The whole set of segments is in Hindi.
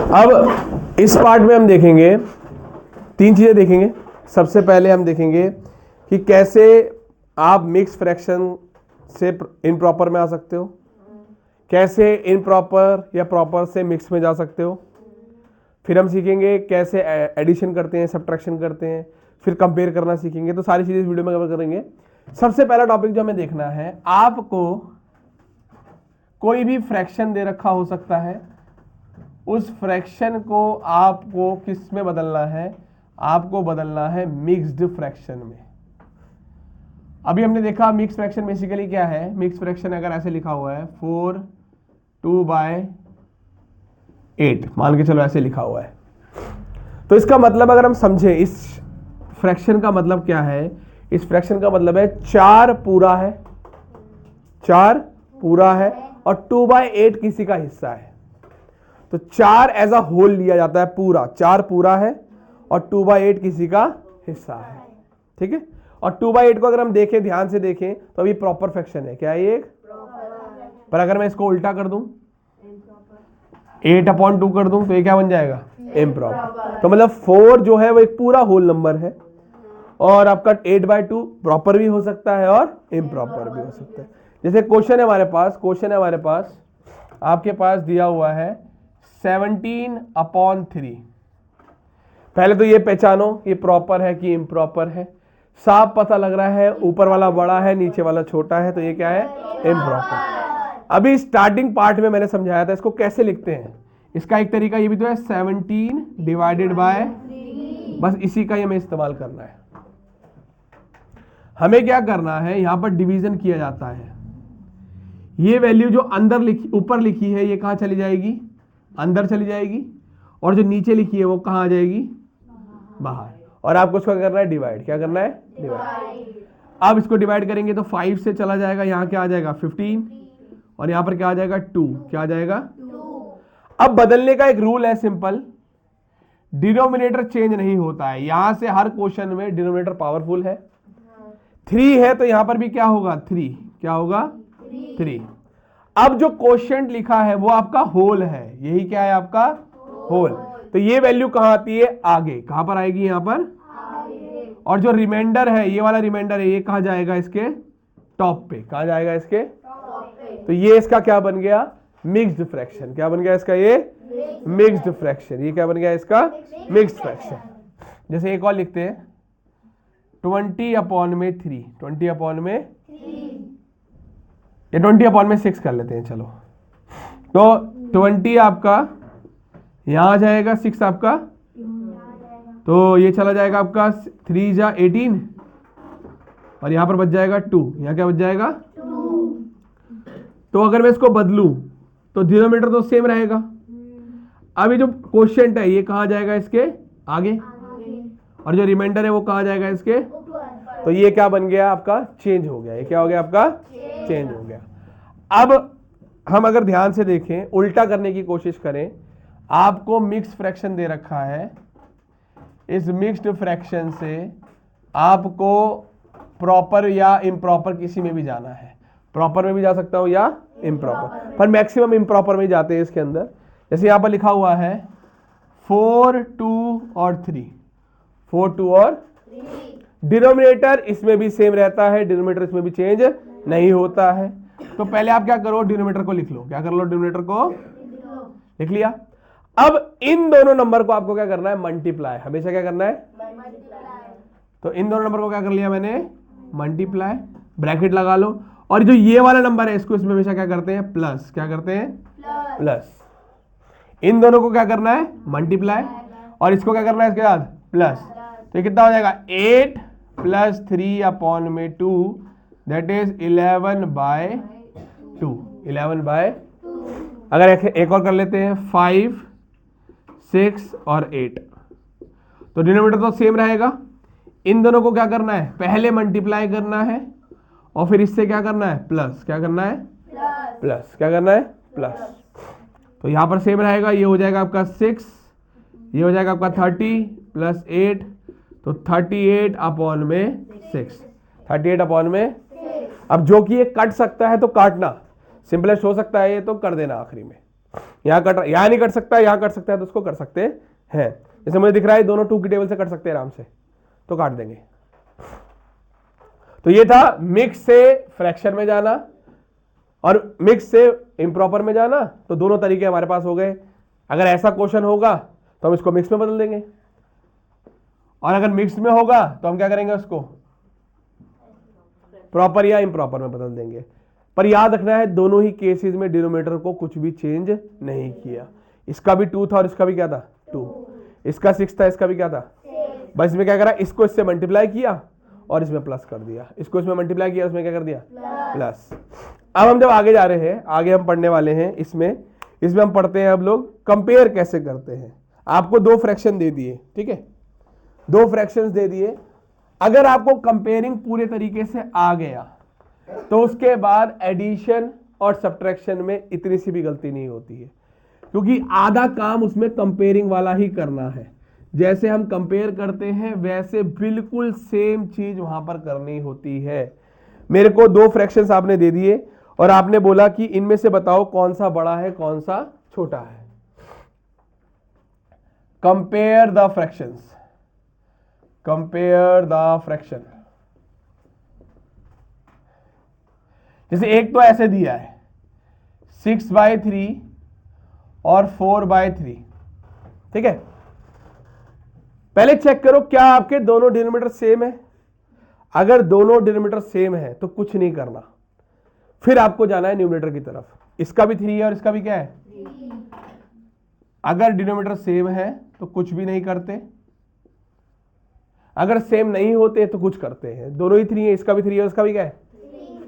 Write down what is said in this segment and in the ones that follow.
अब इस पार्ट में हम देखेंगे 3 चीजें देखेंगे। सबसे पहले हम देखेंगे कि कैसे आप मिक्स फ्रैक्शन से इम्प्रॉपर में आ सकते हो, कैसे इम्प्रॉपर या प्रॉपर से मिक्स में जा सकते हो। फिर हम सीखेंगे कैसे एडिशन करते हैं, सब्ट्रैक्शन करते हैं, फिर कंपेयर करना सीखेंगे। तो सारी चीजें इस वीडियो में कवर करेंगे। सबसे पहला टॉपिक जो हमें देखना है, आपको कोई भी फ्रैक्शन दे रखा हो सकता है, उस फ्रैक्शन को आपको किस में बदलना है, आपको बदलना है मिक्स्ड फ्रैक्शन में। अभी हमने देखा मिक्स फ्रैक्शन बेसिकली क्या है। मिक्स फ्रैक्शन अगर ऐसे लिखा हुआ है 4/2/8, मान के चलो ऐसे लिखा हुआ है, तो इसका मतलब अगर हम समझे इस फ्रैक्शन का मतलब क्या है, इस फ्रैक्शन का मतलब है 4 पूरा है, 4 पूरा है और 2/8 किसी का हिस्सा है। तो 4 एज अ होल लिया जाता है, पूरा 4 पूरा है और 2/8 किसी का हिस्सा है। ठीक है। और 2/8 को अगर हम देखें, ध्यान से देखें, तो अभी प्रॉपर फ्रैक्शन है। क्या है ये? पर अगर मैं इसको उल्टा कर दूं, 8/2 कर दूं, तो ये क्या बन जाएगा? इम्प्रॉपर। तो मतलब 4 जो है वो एक पूरा होल नंबर है, और आपका 8/2 प्रॉपर भी हो सकता है और इम्प्रॉपर भी हो सकता है। जैसे क्वेश्चन है हमारे पास, आपके पास दिया हुआ है 17/3। पहले तो ये पहचानो ये प्रॉपर है कि इम्प्रॉपर है। साफ पता लग रहा है ऊपर वाला बड़ा है, नीचे वाला छोटा है, तो ये क्या है? इम्प्रॉपर। अभी स्टार्टिंग पार्ट में मैंने समझाया था इसको कैसे लिखते हैं। इसका एक तरीका ये भी तो है, 17/, बस इसी का ही हमें इस्तेमाल करना है। हमें क्या करना है, यहां पर डिवीजन किया जाता है। ये वैल्यू जो अंदर ऊपर लिखी है, ये कहां चली जाएगी? अंदर चली जाएगी। और जो नीचे लिखी है वो कहां आ जाएगी? बाहर। और आपको इसको करना है डिवाइड। क्या करना है? डिवाइड। अब इसको डिवाइड करेंगे तो 5 से चला जाएगा, यहां क्या आ जाएगा? 15, और यहां पर क्या आ जाएगा? 2। क्या आ जाएगा? 2। अब बदलने का एक रूल है सिंपल, डिनोमिनेटर चेंज नहीं होता है। यहां से हर क्वेश्चन में डिनोमिनेटर पावरफुल है। 3 है तो यहां पर भी क्या होगा? 3। क्या होगा? 3। अब जो क्वोशिएंट लिखा है वो आपका होल है, यही क्या है? आपका होल। तो ये वैल्यू कहां आती है? आगे। कहां पर आएगी? यहां पर आगे। और जो रिमाइंडर है, ये वाला रिमाइंडर है, ये कहां जाएगा? इसके टॉप पे। कहां जाएगा? इसके टॉप पे। तो ये इसका क्या बन गया? Mixed fraction. क्या बन गया इसका? ये मिक्स्ड फ्रैक्शन। ये क्या बन गया इसका? Mixed fraction. जैसे एक और लिखते हैं 20/3, 20/3, ये 20/6 कर लेते हैं। चलो, तो 20 आपका यहां आ जाएगा, 6 आपका, तो ये चला जाएगा आपका 3 जा 18, और यहां पर बच जाएगा 2। यहां क्या बच जाएगा? 2। तो अगर मैं इसको बदलूं तो डिनोमिनेटर तो सेम रहेगा। अभी जो क्वोशिएंट है ये कहां जाएगा? इसके आगे। और जो रिमाइंडर है वो कहां जाएगा? इसके। तो ये क्या बन गया आपका? चेंज हो गया। ये क्या हो गया आपका? चेंज हो गया। अब हम अगर ध्यान से देखें, उल्टा करने की कोशिश करें, आपको मिक्स फ्रैक्शन दे रखा है। इस मिक्स्ड फ्रैक्शन से आपको प्रॉपर या इम्प्रॉपर किसी में भी जाना है। प्रॉपर में भी जा सकता हूं या इम्प्रॉपर, पर मैक्सिमम इम्प्रॉपर में जाते हैं इसके अंदर। जैसे यहां पर लिखा हुआ है 4, 2 और 3, 4, 2 और 3। डिनोमिनेटर इसमें भी सेम रहता है, डिनोमिनेटर इसमें भी चेंज नहीं होता है। तो पहले आप क्या करो? डिनोमिनेटर को लिख लो। क्या कर लो? डिनोमिनेटर को लिख लिया। अब इन दोनों नंबर को आपको क्या करना है? मल्टीप्लाई। हमेशा क्या करना है? तो इन दोनों नंबर को क्या कर लिया मैंने? मल्टीप्लाई। ब्रैकेट लगा लो। और जो ये वाला नंबर है इसको इसमें हमेशा क्या करते हैं? प्लस। क्या करते हैं? प्लस। इन दोनों को क्या करना है? मल्टीप्लाई। और इसको क्या करना है इसके बाद? प्लस। तो कितना हो जाएगा? 8 + 3/2, दैट इज 11/2। 11/2। अगर एक और कर लेते हैं 5, 6 और 8, तो डिनोमिनेटर तो सेम रहेगा। इन दोनों को क्या करना है? पहले मल्टीप्लाई करना है और फिर इससे क्या करना है? प्लस। क्या करना है? प्लस। क्या करना है? प्लस। तो यहां पर सेम रहेगा। ये हो जाएगा आपका 6, ये हो जाएगा आपका 30 + 8, तो 38/6। 38/6। अब जो कि ये कट सकता है तो काटना, सिंपलेस्ट हो सकता है ये, तो कर देना आखिरी में। यहाँ कट, यहाँ नहीं कट सकता, यहाँ कट सकता है, तो उसको कर सकते हैं। जैसे मुझे दिख रहा है दोनों 2 की टेबल से कट सकते हैं आराम से, तो काट देंगे। तो ये था मिक्स से फ्रैक्शन में जाना और मिक्स से इम्प्रॉपर में जाना, तो दोनों तरीके हमारे पास हो गए। अगर ऐसा क्वेश्चन होगा तो हम इसको मिक्स में बदल देंगे, और अगर मिक्स में होगा तो हम क्या करेंगे, उसको प्रॉपर या इम्प्रॉपर में बदल देंगे। पर याद रखना है दोनों ही केसेस में डिनोमिनेटर को कुछ भी चेंज नहीं किया। इसका भी 2 था और इसका भी क्या था 2, इसका 6 था, इसका भी क्या था, बस इसमें क्या करा, इसको इससे मल्टीप्लाई किया और इसमें प्लस कर दिया, इसको इसमें मल्टीप्लाई किया, उसमें क्या कर दिया प्लस। अब हम जब आगे जा रहे हैं, आगे हम पढ़ने वाले हैं इसमें हम पढ़ते हैं अब लोग कंपेयर कैसे करते हैं। आपको 2 फ्रैक्शन दे दिए, ठीक है, 2 फ्रैक्शंस दे दिए। अगर आपको कंपेयरिंग पूरे तरीके से आ गया तो उसके बाद एडिशन और सब्ट्रैक्शन में इतनी सी भी गलती नहीं होती है, क्योंकि आधा काम उसमें कंपेयरिंग वाला ही करना है। जैसे हम कंपेयर करते हैं वैसे बिल्कुल सेम चीज वहां पर करनी होती है। मेरे को 2 फ्रैक्शंस आपने दे दिए और आपने बोला कि इनमें से बताओ कौन सा बड़ा है कौन सा छोटा है। Compare the fractions, compare the fraction. जैसे एक तो ऐसे दिया है 6/3 और 4/3, ठीक है। पहले चेक करो क्या आपके दोनों डिनोमिनेटर सेम है। अगर दोनों डिनोमिनेटर सेम है तो कुछ नहीं करना, फिर आपको जाना है न्यूमरेटर की तरफ। इसका भी 3 है और इसका भी क्या है 3। अगर डिनोमिनेटर सेम है तो कुछ भी नहीं करते, अगर सेम नहीं होते तो कुछ करते हैं। दोनों ही 3 है, इसका भी 3 है और इसका भी क्या है 3,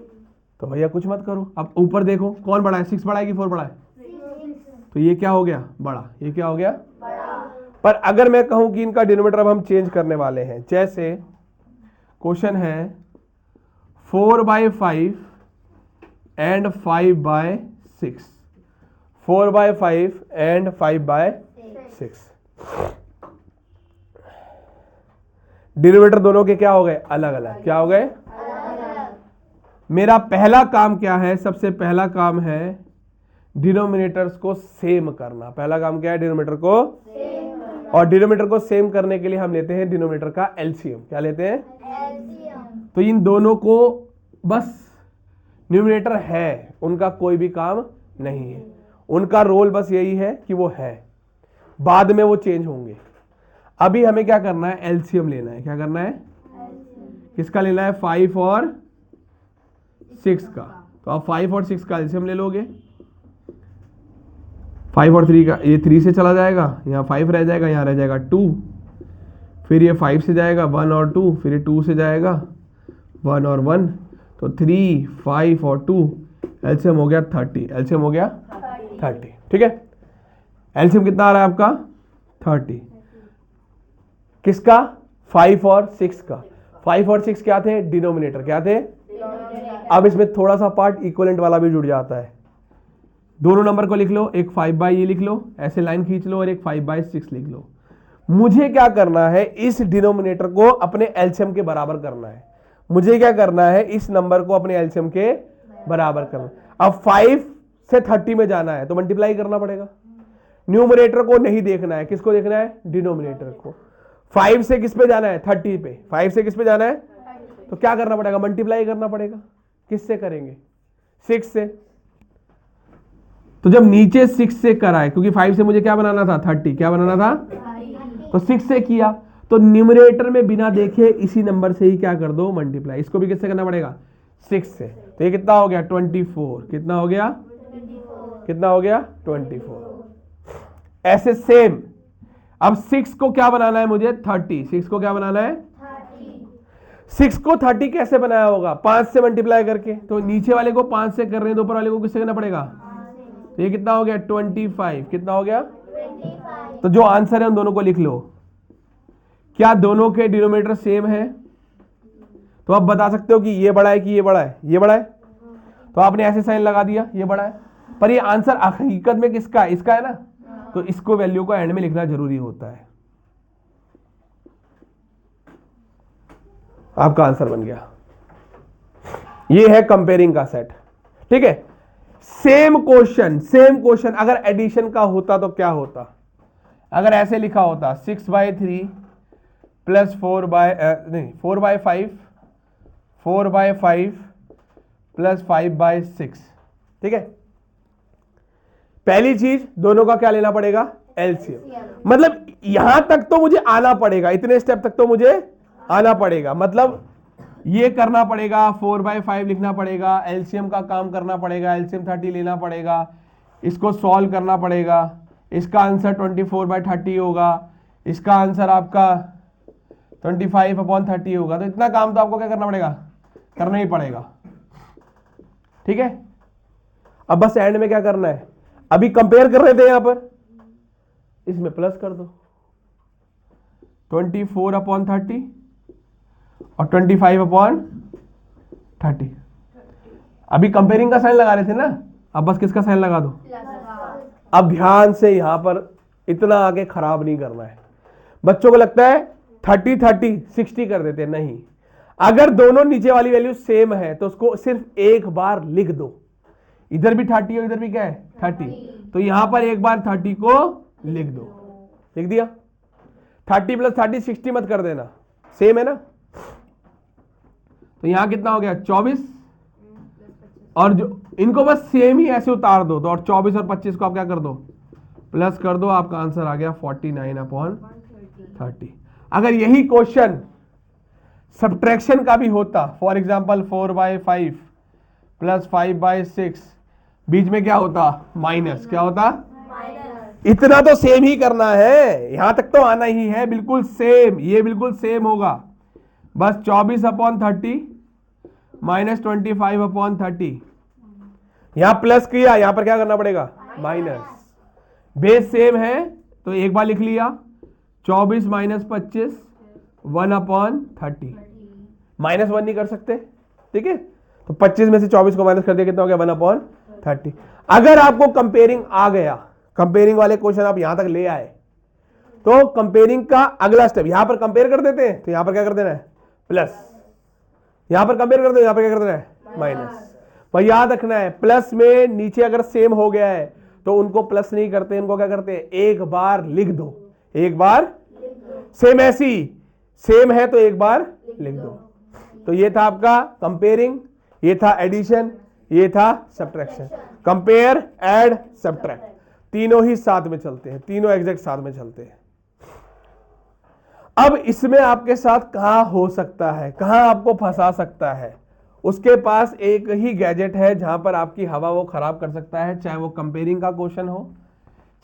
तो भैया कुछ मत करो। अब ऊपर देखो कौन बड़ा है, 6 बड़ा है कि 4 बड़ा है, 6। तो ये क्या हो गया बड़ा, ये क्या हो गया बड़ा। पर अगर मैं कहूं कि इनका डिनोमिनेटर अब हम चेंज करने वाले हैं, जैसे क्वेश्चन है 4/5 एंड 5/6, 4/5 एंड 5/6, डिनोमिनेटर दोनों के क्या हो गए अलग अलग, क्या हो गए मेरा पहला काम क्या है, सबसे पहला काम है डिनोमिनेटर्स को सेम करना। पहला काम क्या है, डिनोमिनेटर को सेम। और डिनोमिनेटर को सेम करने के लिए हम लेते हैं डिनोमिनेटर का एलसीएम। क्या लेते हैं एलसीएम। तो इन दोनों को बस न्यूमरेटर है, उनका कोई भी काम नहीं है, उनका रोल बस यही है कि वो है, बाद में वो चेंज होंगे। अभी हमें क्या करना है, एलसीएम लेना है। क्या करना है किसका लेना है, 5 और 6 का। तो आप 5 और 6 का एलसीएम ले लोगे। 5 और 3 का, ये 3 से चला जाएगा, यहाँ 5 रह जाएगा, यहाँ रह जाएगा 2, फिर ये 5 से जाएगा 1 और 2, फिर ये 2 से जाएगा 1 और 1, तो 3 5 और 2, एलसीएम हो गया 30। एलसीएम हो गया 30, ठीक है। एलसीएम कितना आ रहा है आपका 30, किसका 5 और 6 का। 5 और 6 क्या थे, डिनोमिनेटर क्या थे। अब इसमें थोड़ा सा पार्ट इक्विवेलेंट वाला भी जुड़ जाता है। दोनों नंबर को लिख लो, एक 5 ये लिख लो, ऐसे लाइन खींच लो, और एक 5/6 लिख लो। मुझे क्या करना है, इस डिनोमिनेटर को अपने एलसीएम के बराबर करना है। मुझे क्या करना है, इस नंबर को अपने एलसीएम के बराबर करना। अब 5 से 30 में जाना है तो मल्टीप्लाई करना पड़ेगा। न्यूमरेटर को नहीं देखना है, किसको देखना है, डिनोमिनेटर को। 5 से किस पे जाना है, 30 पे। 5 से किस पे जाना है, तो क्या करना पड़ेगा, मल्टीप्लाई करना पड़ेगा। किससे करेंगे, 6 से। तो जब नीचे 6 से कराए, क्योंकि 5 से मुझे क्या बनाना था 30, क्या बनाना था, तो 6 से किया, तो न्यूमरेटर में बिना देखे इसी नंबर से ही क्या कर दो, मल्टीप्लाई। इसको भी किससे करना पड़ेगा, 6 से। तो ये कितना हो गया 24, कितना हो गया 24, कितना हो गया 24। ऐसे सेम अब 6 को क्या बनाना है मुझे, 30। 6 को क्या बनाना है 30। 6 को 30 कैसे बनाया होगा, 5 से मल्टीप्लाई करके। तो नीचे वाले को 5 से कर रहे हैं तो ऊपर वाले को किससे करना पड़ेगा। तो ये कितना हो गया 25, कितना हो गया 25। तो जो आंसर है उन दोनों को लिख लो। क्या दोनों के डिनोमिनेटर सेम है, तो आप बता सकते हो कि ये बड़ा है कि ये बड़ा है, ये बड़ा है, तो आपने ऐसे साइन लगा दिया ये बड़ा है। पर ये आंसर हकीकत में किसका है, इसका है ना, तो इसको वैल्यू को एंड में लिखना जरूरी होता है। आपका आंसर बन गया। ये है कंपेयरिंग का सेट, ठीक है। सेम क्वेश्चन अगर एडिशन का होता तो क्या होता? अगर ऐसे लिखा होता 6/3 प्लस 4/5 प्लस 5/6, ठीक है। पहली चीज दोनों का क्या लेना पड़ेगा? एलसीएम। मतलब यहां तक तो मुझे आना पड़ेगा, इतने स्टेप तक तो मुझे आना पड़ेगा। मतलब ये करना पड़ेगा, 4/5 लिखना पड़ेगा, एलसीएम का काम करना पड़ेगा, एलसीएम 30 लेना पड़ेगा, इसको सॉल्व करना पड़ेगा। इसका आंसर 24/30 होगा, इसका आंसर आपका 25/30 होगा। तो इतना काम तो आपको क्या करना पड़ेगा? करना ही पड़ेगा, ठीक है। अब बस एंड में क्या करना है? अभी कंपेयर कर रहे थे यहां पर, इसमें प्लस कर दो 24/30 और 25/30। अभी कंपेयरिंग का साइन लगा रहे थे ना, अब बस किसका साइन लगा दो? अब ध्यान से यहां पर इतना आगे खराब नहीं करना है। बच्चों को लगता है 30 60 कर देते, नहीं। अगर दोनों नीचे वाली वैल्यू सेम है तो उसको सिर्फ एक बार लिख दो। इधर भी 30 और इधर भी क्या है 30, तो यहां पर एक बार 30 को लिख दो। लिख दिया। 30 + 30 60 मत कर देना, सेम है ना। तो यहां कितना हो गया 24, और जो इनको बस सेम ही ऐसे उतार दो। तो और 24 और 25 को आप क्या कर दो? प्लस कर दो। आपका आंसर आ गया 49/30। अगर यही क्वेश्चन सब्ट्रैक्शन का भी होता, फॉर एग्जांपल 4/5 प्लस 5/6, बीच में क्या होता? माइनस। क्या होता? इतना तो सेम ही करना है, यहां तक तो आना ही है, बिल्कुल सेम। ये बिल्कुल सेम होगा। बस 24/30 माइनस 25/30। यहां प्लस किया, यहां पर क्या करना पड़ेगा? माइनस। बेस सेम है तो एक बार लिख लिया 24 - 25 1/30। -1 नहीं कर सकते, ठीक है। तो 25 में से 24 को माइनस कर दिया, कितना हो गया? 1/30। अगर आपको कंपेयरिंग आ गया, कंपेयरिंग वाले क्वेश्चन आप यहां तक ले आए, तो कंपेयरिंग का अगला स्टेप, यहां पर कंपेयर कर देते हैं तो यहां पर क्या कर देना है? प्लस। यहां पर कंपेयर कर दो, यहां पर क्या कर देना है? माइनस। पर याद रखना है, प्लस में नीचे अगर सेम हो गया है तो उनको प्लस नहीं करते, इनको क्या करते हैं? एक बार लिख दो। एक बार सेम, ऐसी सेम है तो एक बार लिख दो। तो ये था आपका कंपेयरिंग, ये था एडिशन, ये था सब्ट्रैक्शन। कंपेयर, ऐड, सब्ट्रैक्ट, तीनों ही साथ में चलते हैं, तीनों एग्जैक्ट साथ में चलते हैं। अब इसमें आपके साथ कहां हो सकता है, कहां आपको फंसा सकता है? उसके पास एक ही गैजेट है जहां पर आपकी हवा वो खराब कर सकता है, चाहे वो कंपेयरिंग का क्वेश्चन हो,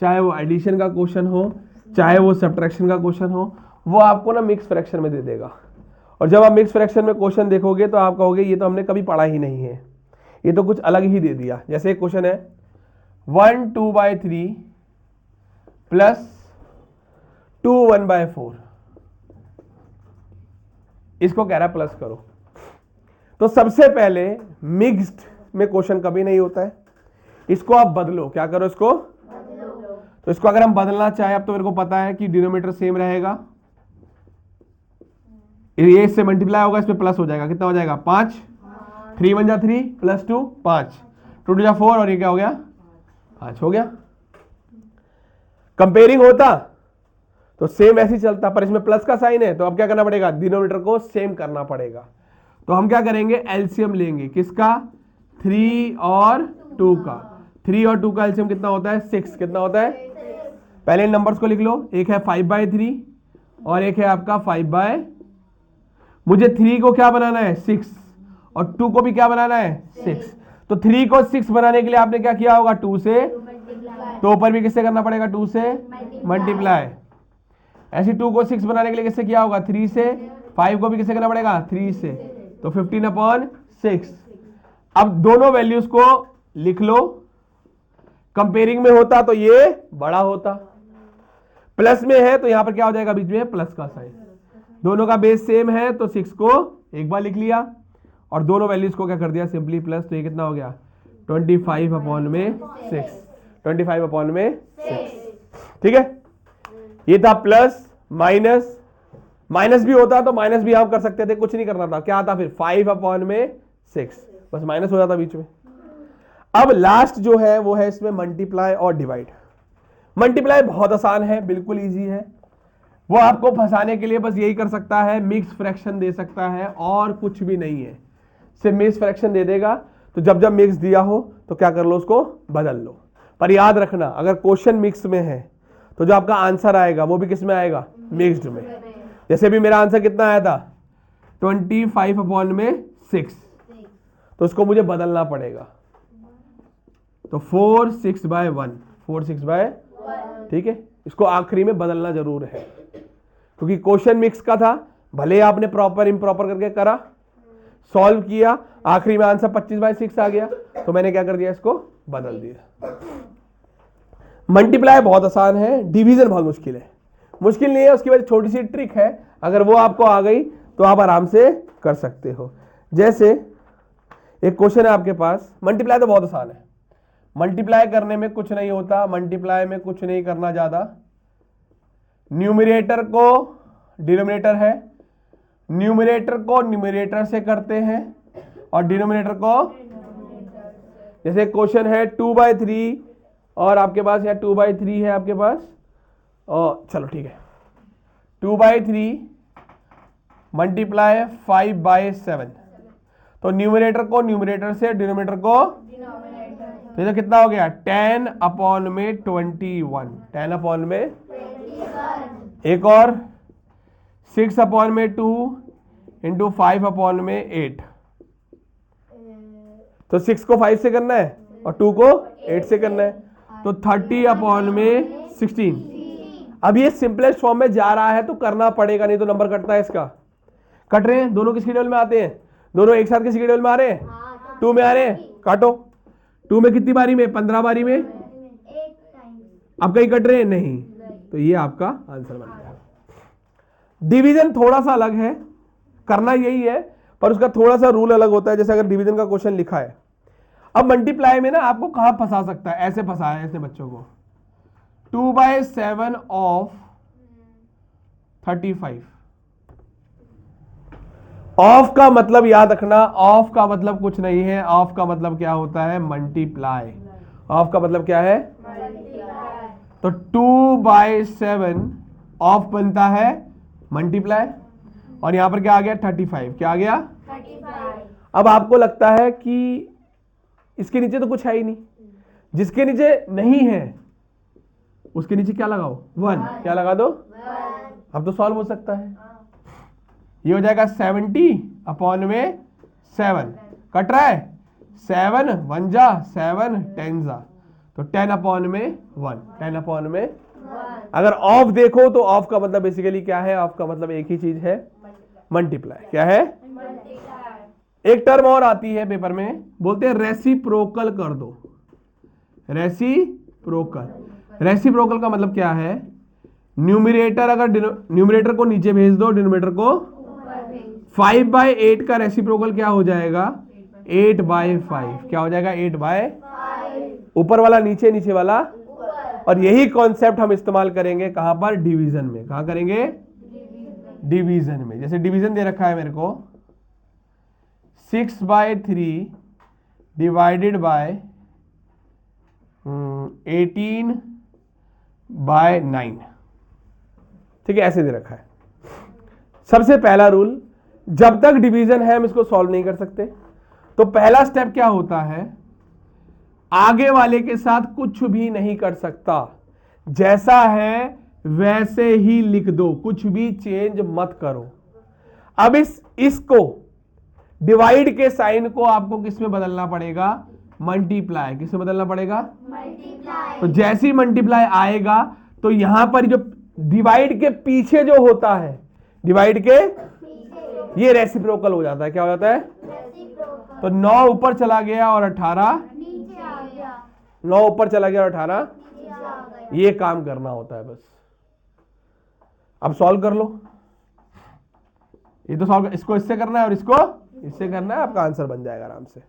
चाहे वो एडिशन का क्वेश्चन हो, चाहे वो सब्ट्रैक्शन का क्वेश्चन हो। वो आपको ना मिक्स फ्रैक्शन में दे देगा। और जब आप मिक्स फ्रैक्शन में क्वेश्चन देखोगे तो आप कहोगे ये तो हमने कभी पढ़ा ही नहीं है, ये तो कुछ अलग ही दे दिया। जैसे एक क्वेश्चन है 1 2/3 प्लस 2 1/4, इसको कह रहा है प्लस करो। तो सबसे पहले मिक्स्ड में क्वेश्चन कभी नहीं होता है, इसको आप बदलो। क्या करो? इसको बदलो। तो इसको अगर हम बदलना चाहे, अब तो मेरे को पता है कि डिनोमिनेटर सेम रहेगा, ये इससे मल्टीप्लाई होगा, इसमें प्लस हो जाएगा। कितना हो जाएगा? 5। 3 1 जा 3 प्लस 2 5, 2 2 जा 4 और ये क्या हो गया? 5 हो गया। कंपेयरिंग होता तो सेम ऐसे ही चलता, पर इसमें प्लस का साइन है तो अब क्या करना पड़ेगा? डिनोमिनेटर को सेम करना पड़ेगा। तो हम क्या करेंगे? एलसीएम लेंगे। किसका? 3 और 2 का। 3 और 2 का एलसीएम कितना होता है? 6। कितना होता है? पहले नंबर्स को लिख लो। एक है 5/3 और एक है आपका 5/, मुझे 3 को क्या बनाना है? 6, और 2 को भी क्या बनाना है? 6। तो 3 को 6 बनाने के लिए आपने क्या किया होगा? 2 से, तो ऊपर भी किससे करना पड़ेगा? 2 से मल्टीप्लाई। ऐसे 2 को 6 बनाने के लिए किससे किया होगा? 3 से। 5 को भी किससे करना पड़ेगा? 3 से। तो 15/6। अब दोनों वैल्यूज को लिख लो। कंपेयरिंग में होता तो ये बड़ा होता, प्लस में है तो यहां पर क्या हो जाएगा? बीच में प्लस का साइन। दोनों का बेस सेम है तो 6 को एक बार लिख लिया और दोनों वैल्यूज को क्या कर दिया? Simply plus. तो ये कितना हो गया? 25/6। 25/6, ठीक है। ये था प्लस। माइनस, माइनस भी होता तो माइनस भी आप कर सकते थे, कुछ नहीं करना था। क्या आता फिर? 5/6, बस माइनस हो जाता बीच में। अब लास्ट जो है वो है इसमें मल्टीप्लाई और डिवाइड। मल्टीप्लाई बहुत आसान है, बिल्कुल इजी है, वो आपको फंसाने के लिए बस यही कर सकता है, मिक्स फ्रैक्शन दे सकता है और कुछ भी नहीं है। सिर्फ मिक्स फ्रैक्शन दे देगा, तो जब जब मिक्स दिया हो तो क्या कर लो, उसको बदल लो। पर याद रखना, अगर क्वेश्चन मिक्स में है तो जो आपका आंसर आएगा वो भी किस में आएगा, मिक्स्ड में। जैसे भी मेरा आंसर कितना आया था 25/6, तो उसको मुझे बदलना पड़ेगा, तो 4/6/1, 4/6, ठीक है, इसको आखिरी में बदलना जरूर है, क्योंकि क्वेश्चन मिक्स का था, भले आपने प्रॉपर इम्प्रॉपर करके करा, सॉल्व किया, आखिरी में आंसर 25/6 आ गया, तो मैंने क्या कर दिया, इसको बदल दिया। मल्टीप्लाई बहुत आसान है, डिवीजन बहुत मुश्किल है। मुश्किल नहीं है, उसकी वजह छोटी सी ट्रिक है, अगर वो आपको आ गई तो आप आराम से कर सकते हो। जैसे एक क्वेश्चन है आपके पास, मल्टीप्लाई तो बहुत आसान है, मल्टीप्लाई करने में कुछ नहीं होता, मल्टीप्लाई में कुछ नहीं करना ज्यादा, न्यूमरेटर को डिनोमिनेटर है, न्यूमरेटर को न्यूमरेटर से करते हैं और डिनोमिनेटर को, जैसे क्वेश्चन है 2/3 और आपके पास या 2/3 है आपके पास, और चलो ठीक है 2/3 मल्टीप्लाई 5/7, तो न्यूमरेटर को न्यूमरेटर से, डिनोमिनेटर को, तो ये कितना हो गया 10/21, 10/21, एक और 6/2 इंटू 5/8, तो 6 को 5 से करना है और 2 को 8 से करना है, तो 30/16। अब ये सिंपलेस्ट फॉर्म में जा रहा है तो करना पड़ेगा, नहीं तो नंबर कटता है इसका। कट रहे हैं, दोनों किस शेड्यूल में आते हैं, दोनों एक साथ किस शेड्यूल में आ रहे हैं, 2 में आ रहे हैं, काटो। 2 में कितनी बारी में, 15 बारी में, अब कहीं कट रहे हैं नहीं, तो ये आपका आंसर बन गया। डिवीजन थोड़ा सा अलग है, करना यही है पर उसका थोड़ा सा रूल अलग होता है। जैसे अगर डिवीजन का क्वेश्चन लिखा है, अब मल्टीप्लाई में ना आपको कहां फंसा सकता है, ऐसे फंसाया है ऐसे बच्चों को, 2/7 ऑफ 35। ऑफ का मतलब याद रखना, ऑफ का मतलब कुछ नहीं है, ऑफ का मतलब क्या होता है, मल्टीप्लाई। ऑफ का मतलब क्या है, तो 2/7 ऑफ बनता है मल्टीप्लाई, और यहां पर क्या आ गया 35, क्या आ गया 35। अब आपको लगता है कि इसके नीचे तो कुछ है ही नहीं, जिसके नीचे नहीं है उसके नीचे क्या लगाओ, 1, क्या लगा दो, अब तो सॉल्व हो सकता है। ये हो जाएगा 70/7, कट रहा है, 7 1 जा 7 10 जा, तो 10/1, 10/1। अगर ऑफ देखो तो ऑफ का मतलब बेसिकली क्या है, ऑफ का मतलब एक ही चीज है, मल्टीप्लाई। क्या है, एक टर्म और आती है पेपर में, बोलते हैं रेसिप्रोकल कर दो। रेसिप्रोकल, रेसिप्रोकल का मतलब क्या है, न्यूमरेटर, अगर न्यूमरेटर को नीचे भेज दो, डिनोमिनेटर को 5/8 का रेसिप्रोकल क्या हो जाएगा, 8/5, क्या हो जाएगा 8/5, ऊपर वाला नीचे, नीचे वाला। और यही कॉन्सेप्ट हम इस्तेमाल करेंगे कहां पर, डिवीजन में। कहां करेंगे, डिवीजन में। जैसे डिवीजन दे रखा है मेरे को 6/3 डिवाइडेड बाय 18/9, ठीक है, ऐसे दे रखा है। सबसे पहला रूल, जब तक डिवीजन है हम इसको सॉल्व नहीं कर सकते, तो पहला स्टेप क्या होता है, आगे वाले के साथ कुछ भी नहीं कर सकता, जैसा है वैसे ही लिख दो, कुछ भी चेंज मत करो। अब इसको डिवाइड के साइन को आपको किस में बदलना पड़ेगा, मल्टीप्लाई। किस में बदलना पड़ेगा, मल्टीप्लाई। तो जैसे ही मल्टीप्लाई आएगा तो यहां पर जो डिवाइड के पीछे जो होता है, डिवाइड के ये रेसिप्रोकल हो जाता है। क्या हो जाता है, तो 9 ऊपर चला गया और 18 नीचे आ गया, 9 ऊपर चला गया और 18 नीचे आ गया। ये काम करना होता है बस। अब सॉल्व कर लो, ये तो सॉल्व, इसको इससे करना है और इसको इससे करना है, आपका आंसर बन जाएगा आराम से,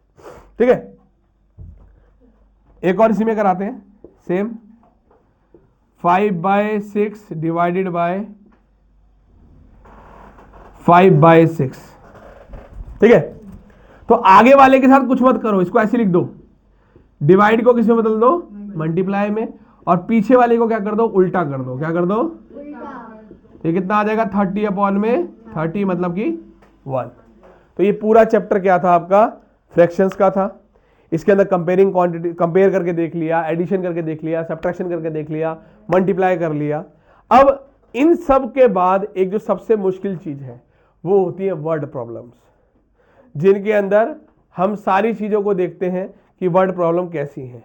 ठीक है। एक और इसी में कराते हैं सेम, 5/6 डिवाइडेड बाय 5/6, ठीक है। तो आगे वाले के साथ कुछ मत करो, इसको ऐसे लिख दो डिवाइड को किस में बदल दो, मल्टीप्लाई में, और पीछे वाले को क्या कर दो, उल्टा कर दो। क्या कर दो, ये कितना आ जाएगा 30 अपॉन में 30 मतलब कि 1। तो ये पूरा चैप्टर क्या था आपका, फ्रैक्शंस का था। इसके अंदर कंपेयरिंग क्वांटिटी, कंपेयर करके देख लिया, एडिशन करके देख लिया, सब्ट्रैक्शन करके देख लिया, मल्टीप्लाई कर लिया। अब इन सब के बाद एक जो सबसे मुश्किल चीज है वो होती है वर्ड प्रॉब्लम्स, जिनके अंदर हम सारी चीजों को देखते हैं कि वर्ड प्रॉब्लम कैसी है।